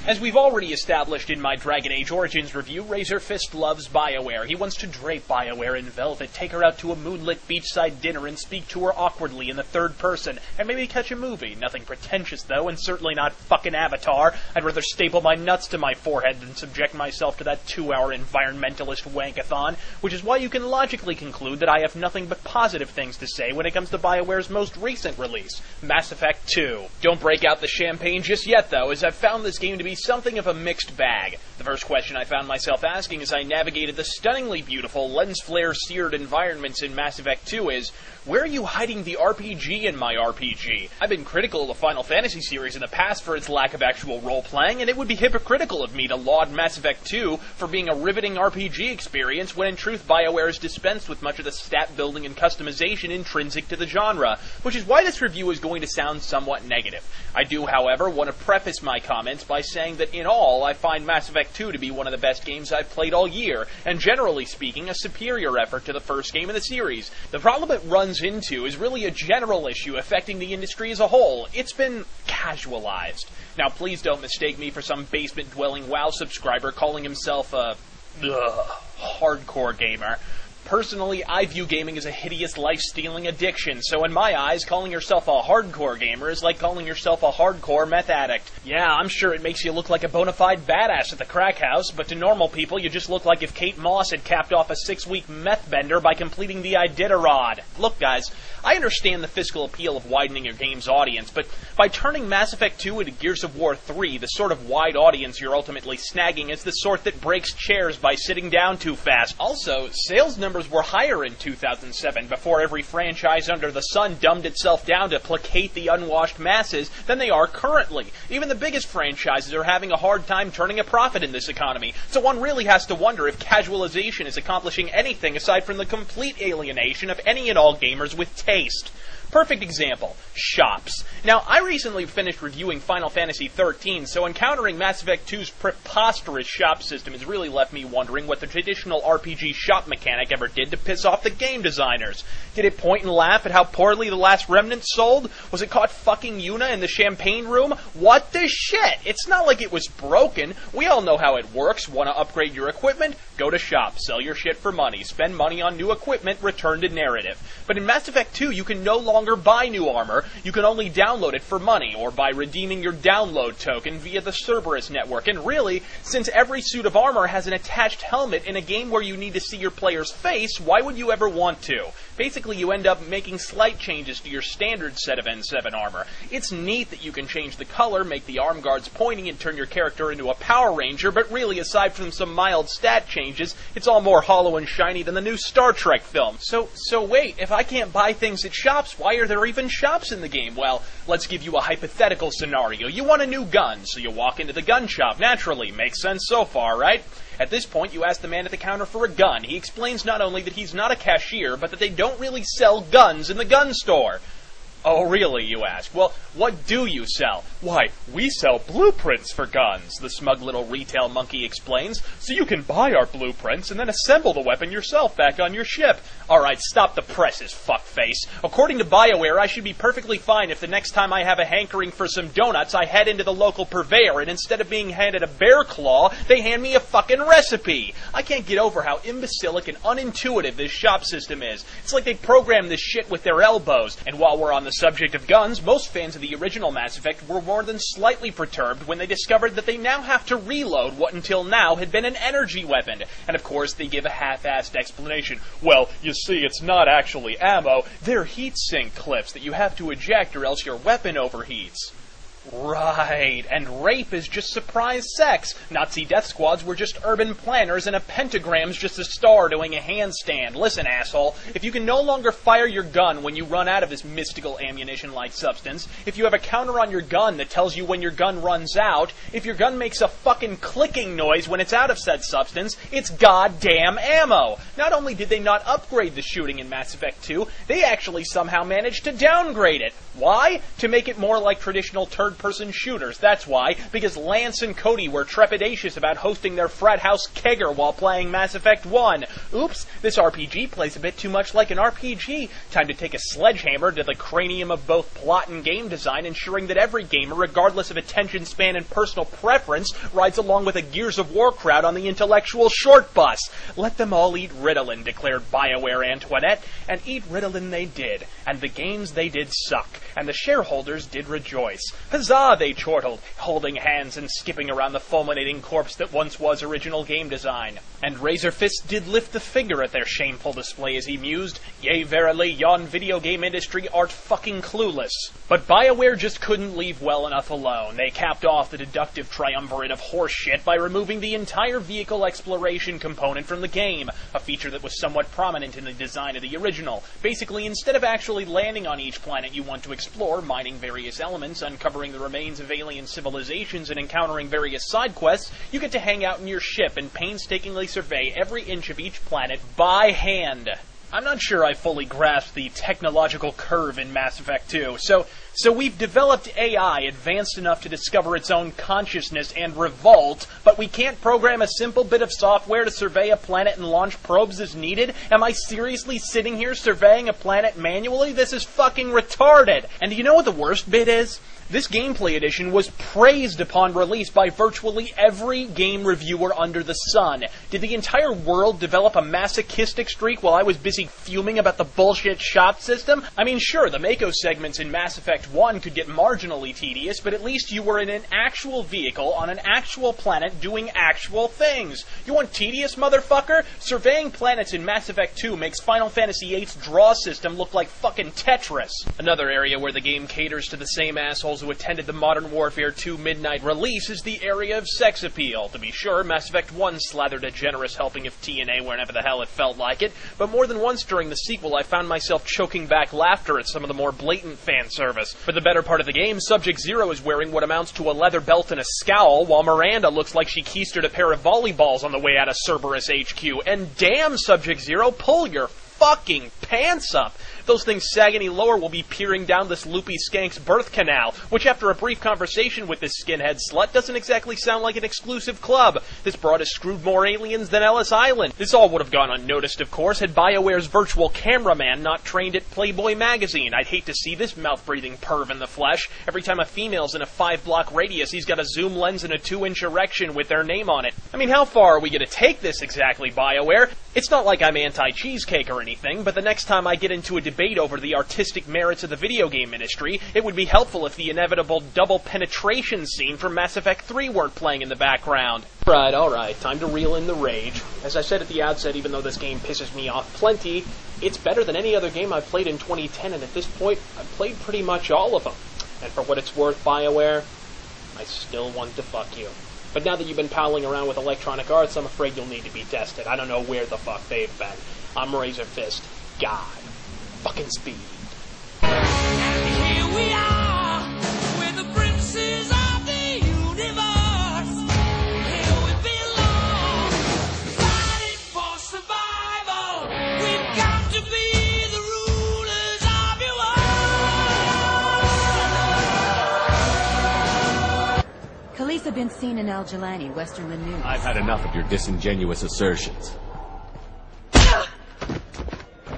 As we've already established in my Dragon Age Origins review, Razorfist loves BioWare. He wants to drape BioWare in velvet, take her out to a moonlit beachside dinner and speak to her awkwardly in the third person, and maybe catch a movie. Nothing pretentious, though, and certainly not fucking Avatar. I'd rather staple my nuts to my forehead than subject myself to that 2-hour environmentalist wankathon, which is why you can logically conclude that I have nothing but positive things to say when it comes to BioWare's most recent release, Mass Effect 2. Don't break out the champagne just yet, though, as I've found this game to be something of a mixed bag. The first question I found myself asking as I navigated the stunningly beautiful, lens flare-seared environments in Mass Effect 2 is, where are you hiding the RPG in my RPG? I've been critical of the Final Fantasy series in the past for its lack of actual role-playing, and it would be hypocritical of me to laud Mass Effect 2 for being a riveting RPG experience when in truth BioWare is dispensed with much of the stat building and customization intrinsic to the genre, which is why this review is going to sound somewhat negative. I do, however, want to preface my comments by saying that in all, I find Mass Effect 2 to be one of the best games I've played all year, and generally speaking, a superior effort to the first game in the series. The problem it runs into is really a general issue affecting the industry as a whole. It's been casualized. Now, please don't mistake me for some basement-dwelling WoW subscriber calling himself a hardcore gamer. Personally, I view gaming as a hideous life-stealing addiction, so in my eyes, calling yourself a hardcore gamer is like calling yourself a hardcore meth addict. Yeah, I'm sure it makes you look like a bona fide badass at the crack house, but to normal people, you just look like if Kate Moss had capped off a 6-week meth bender by completing the Iditarod. Look, guys, I understand the fiscal appeal of widening your game's audience, but by turning Mass Effect 2 into Gears of War 3, the sort of wide audience you're ultimately snagging is the sort that breaks chairs by sitting down too fast. Also, sales numbers were higher in 2007 before every franchise under the sun dumbed itself down to placate the unwashed masses than they are currently. Even the biggest franchises are having a hard time turning a profit in this economy, so one really has to wonder if casualization is accomplishing anything aside from the complete alienation of any and all gamers with taste. Perfect example, shops. Now, I recently finished reviewing Final Fantasy XIII, so encountering Mass Effect 2's preposterous shop system has really left me wondering what the traditional RPG shop mechanic ever did to piss off the game designers. Did it point and laugh at how poorly The Last Remnant sold? Was it caught fucking Yuna in the champagne room? What the shit? It's not like it was broken. We all know how it works. Want to upgrade your equipment? Go to shop, sell your shit for money, spend money on new equipment, return to narrative. But in Mass Effect 2, you can no longer buy new armor, you can only download it for money, or by redeeming your download token via the Cerberus network. And really, since every suit of armor has an attached helmet in a game where you need to see your player's face, why would you ever want to? Basically, you end up making slight changes to your standard set of N7 armor. It's neat that you can change the color, make the arm guards pointy, and turn your character into a Power Ranger, but really, aside from some mild stat changes, it's all more hollow and shiny than the new Star Trek film. So wait, if I can't buy things at shops, why are there even shops in the game? Well, let's give you a hypothetical scenario. You want a new gun, so you walk into the gun shop. Naturally, makes sense so far, right? At this point, you ask the man at the counter for a gun. He explains not only that he's not a cashier, but that they don't really sell guns in the gun store. Oh, really, you ask? Well, what do you sell? Why, we sell blueprints for guns, the smug little retail monkey explains, so you can buy our blueprints and then assemble the weapon yourself back on your ship. Alright, stop the presses, fuckface. According to BioWare, I should be perfectly fine if the next time I have a hankering for some donuts, I head into the local purveyor and instead of being handed a bear claw, they hand me a fucking recipe. I can't get over how imbecilic and unintuitive this shop system is. It's like they programmed this shit with their elbows. And while we're on the subject of guns, most fans of the original Mass Effect were more than slightly perturbed when they discovered that they now have to reload what until now had been an energy weapon. And of course, they give a half-assed explanation. Well, you see, it's not actually ammo, they're heatsink clips that you have to eject or else your weapon overheats. Right, and rape is just surprise sex. Nazi death squads were just urban planners, and a pentagram's just a star doing a handstand. Listen, asshole, if you can no longer fire your gun when you run out of this mystical ammunition-like substance, if you have a counter on your gun that tells you when your gun runs out, if your gun makes a fucking clicking noise when it's out of said substance, it's goddamn ammo. Not only did they not upgrade the shooting in Mass Effect 2, they actually somehow managed to downgrade it. Why? To make it more like traditional third-person shooters, that's why. Because Lance and Cody were trepidatious about hosting their frat house kegger while playing Mass Effect 1. Oops, this RPG plays a bit too much like an RPG. Time to take a sledgehammer to the cranium of both plot and game design, ensuring that every gamer, regardless of attention span and personal preference, rides along with a Gears of War crowd on the intellectual short bus. Let them all eat Ritalin, declared BioWare Antoinette, and eat Ritalin they did, and the games they did suck, and the shareholders did rejoice. Huzzah, they chortled, holding hands and skipping around the fulminating corpse that once was original game design. And Razorfist did lift the finger at their shameful display as he mused, "Yea, verily, yon video game industry art fucking clueless." But BioWare just couldn't leave well enough alone. They capped off the deductive triumvirate of horseshit by removing the entire vehicle exploration component from the game, a feature that was somewhat prominent in the design of the original. Basically, instead of actually landing on each planet you want to explore, mining various elements, uncovering the remains of alien civilizations, and encountering various side quests, you get to hang out in your ship and painstakingly survey every inch of each planet by hand. I'm not sure I fully grasped the technological curve in Mass Effect 2, so we've developed AI advanced enough to discover its own consciousness and revolt, but we can't program a simple bit of software to survey a planet and launch probes as needed? Am I seriously sitting here surveying a planet manually? This is fucking retarded! And do you know what the worst bit is? This gameplay edition was praised upon release by virtually every game reviewer under the sun. Did the entire world develop a masochistic streak while I was busy fuming about the bullshit shop system? I mean, sure, the Mako segments in Mass Effect 1 could get marginally tedious, but at least you were in an actual vehicle on an actual planet doing actual things. You want tedious, motherfucker? Surveying planets in Mass Effect 2 makes Final Fantasy VIII's draw system look like fucking Tetris. Another area where the game caters to the same assholes who attended the Modern Warfare 2 midnight release is the area of sex appeal. To be sure, Mass Effect 1 slathered a generous helping of TNA whenever the hell it felt like it, but more than once during the sequel I found myself choking back laughter at some of the more blatant fan service. For the better part of the game, Subject Zero is wearing what amounts to a leather belt and a scowl, while Miranda looks like she keistered a pair of volleyballs on the way out of Cerberus HQ. And damn, Subject Zero, pull your fucking pants up! Those things sag any lower will be peering down this loopy skank's birth canal, which after a brief conversation with this skinhead slut doesn't exactly sound like an exclusive club. This broad has screwed more aliens than Ellis Island. This all would have gone unnoticed, of course, had BioWare's virtual cameraman not trained at Playboy magazine. I'd hate to see this mouth-breathing perv in the flesh. Every time a female's in a 5-block radius, he's got a zoom lens and a 2-inch erection with their name on it. I mean, how far are we going to take this exactly, BioWare? It's not like I'm anti-cheesecake or anything, but the next time I get into a debate over the artistic merits of the video game industry, it would be helpful if the inevitable double penetration scene from Mass Effect 3 weren't playing in the background. Alright, time to reel in the rage. As I said at the outset, even though this game pisses me off plenty, it's better than any other game I've played in 2010, and at this point, I've played pretty much all of them. And for what it's worth, BioWare, I still want to fuck you. But now that you've been palling around with Electronic Arts, I'm afraid you'll need to be tested. I don't know where the fuck they've been. I'm Razorfist. God. Fucking speed. Here we are, we're the princes of the universe. Here we belong, fighting for survival. We've got to be the rulers of your world. Khaleesa been seen in Al Jelani, Western News. I've had enough of your disingenuous assertions.